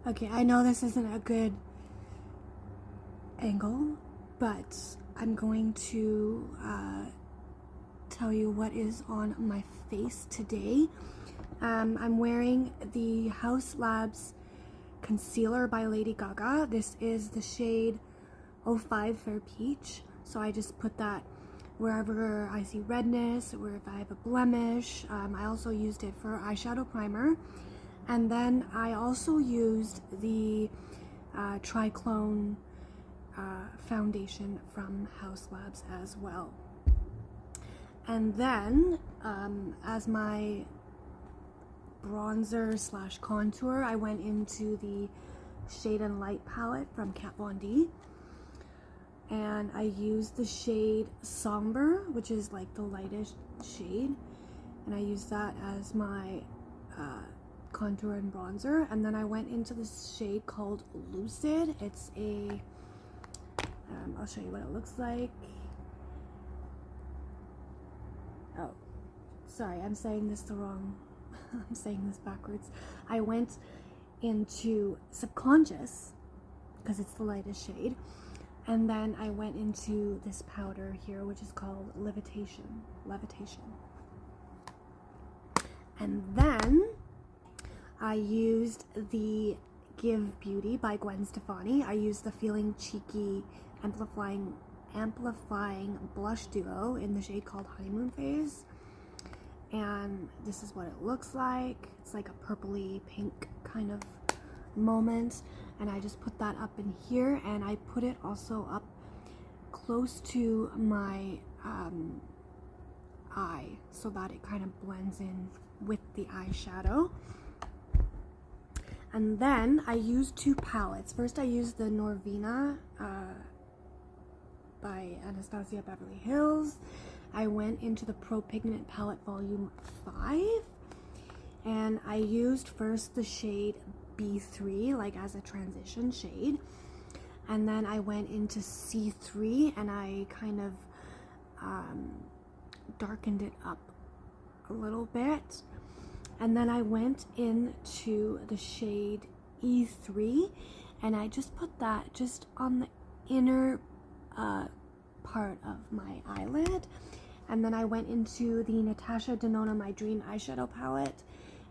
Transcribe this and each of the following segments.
Okay, I know this isn't a good angle, but I'm going to tell you what is on my face today. I'm wearing the Haus Labs concealer by Lady Gaga. This is the shade 05 Fair Peach. So I just put that wherever I see redness or if I have a blemish. I also used it for eyeshadow primer. And then I also used the Triclone foundation from Haus Labs as well. And then as my bronzer slash contour, I went into the Shade and Light palette from Kat Von D, and I used the shade Somber, which is like the lightest shade, and I used that as my contour and bronzer. And then I went into this shade called Lucid. It's a I'll show you what it looks like. Oh, sorry, I'm saying this the wrong I'm saying this backwards. I went into Subconscious because it's the lightest shade, and then I went into this powder here, which is called Levitation. And then I used the Give Beauty by Gwen Stefani. I used the Feeling Cheeky amplifying blush duo in the shade called Honeymoon Phase. And this is what it looks like. It's like a purpley pink kind of moment, and I just put that up in here, and I put it also up close to my eye so that it kind of blends in with the eyeshadow. And then I used two palettes. First I used the Norvina by Anastasia Beverly Hills. I went into the Pro Pigment palette volume 5, and I used first the shade B3 like as a transition shade, and then I went into C3 and I kind of darkened it up a little bit, and then I went into the shade E3 and I just put that just on the inner part of my eyelid. And then I went into the Natasha Denona My Dream eyeshadow palette,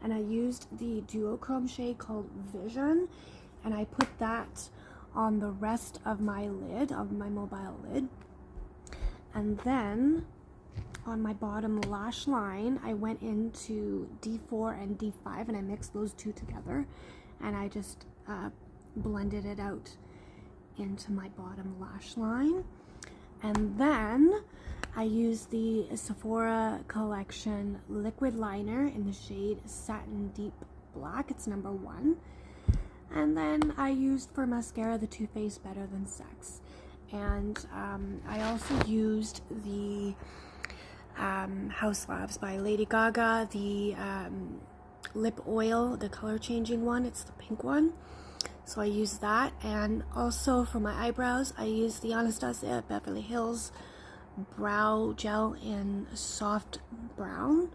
and I used the duochrome shade called Vision, and I put that on the rest of my lid, of my mobile lid. And then on my bottom lash line, I went into D4 and D5, and I mixed those two together, and I just blended it out into my bottom lash line. And then I used the Sephora Collection liquid liner in the shade Satin Deep Black. It's number 1. And then I used for mascara the Too Faced Better Than Sex. And I also used the Haus Labs by Lady Gaga, the lip oil, the color changing one. It's the pink one. So I used that. And also for my eyebrows, I used the Anastasia Beverly Hills brow gel in soft brown.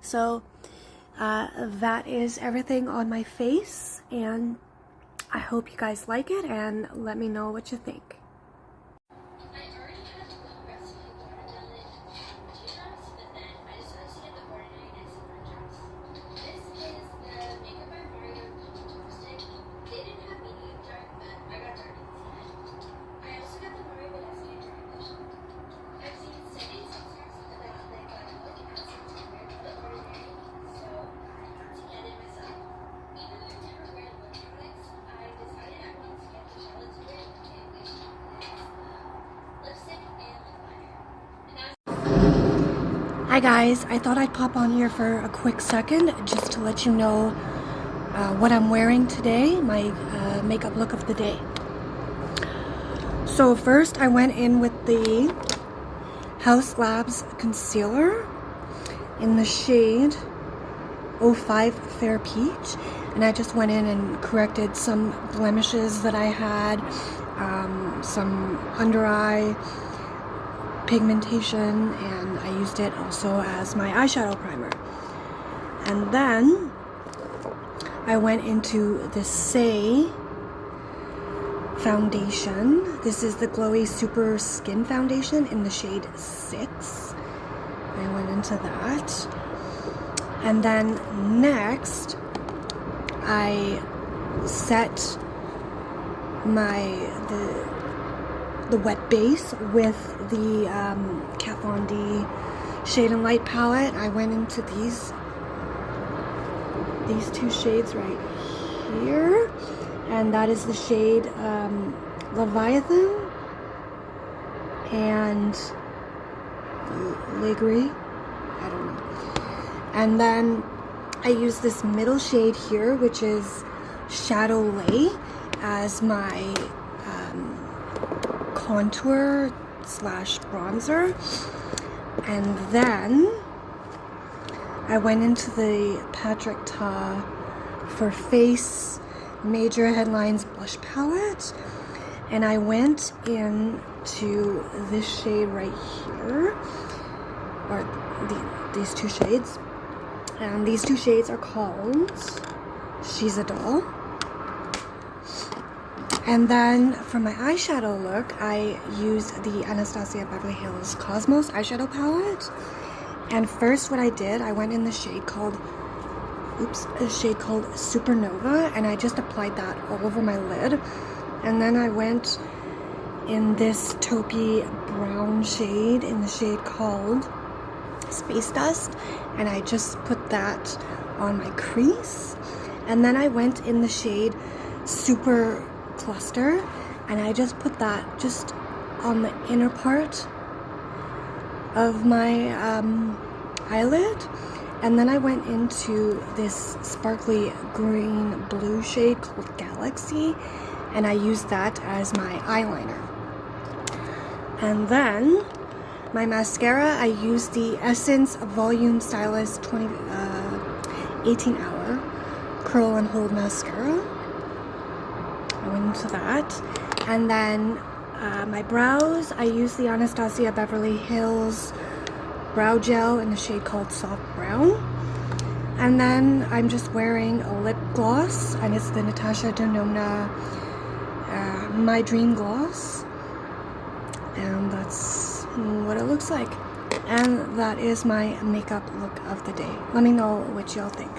So that is everything on my face, and I hope you guys like it, and let me know what you think. Hi guys, I thought I'd pop on here for a quick second just to let you know what I'm wearing today, my makeup look of the day. So first I went in with the Haus Labs concealer in the shade 05 Fair Peach, and I just went in and corrected some blemishes that I had, some under eye pigmentation, and I used it also as my eyeshadow primer. And then I went into the Say foundation. This is the Glowy Super Skin Foundation in the shade 6. I went into that. And then next, I set the wet base with the Kat Von D Shade and Light palette. I went into these two shades right here, and that is the shade Leviathan and Le Gris, I don't know. And then I use this middle shade here, which is Shadow Lay, as my contour slash bronzer. And then I went into the Patrick Ta for Face Major Headlines blush palette, and I went into this shade right here, or these two shades, and these two shades are called She's a Doll. And then for my eyeshadow look, I used the Anastasia Beverly Hills Cosmos eyeshadow palette. And first what I did, I went in the shade called Supernova, and I just applied that all over my lid. And then I went in this taupey brown shade in the shade called Space Dust, and I just put that on my crease. And then I went in the shade Super Cluster, and I just put that just on the inner part of my eyelid. And then I went into this sparkly green blue shade called Galaxy, and I used that as my eyeliner. And then my mascara, I used the Essence Volume Stylist 18 Hour Curl and Hold Mascara. I went into that. And then my brows, I used the Anastasia Beverly Hills brow gel in the shade called Soft Brown. And then I'm just wearing a lip gloss, and it's the Natasha Denona My Dream Gloss. And that's what it looks like. And that is my makeup look of the day. Let me know what y'all think.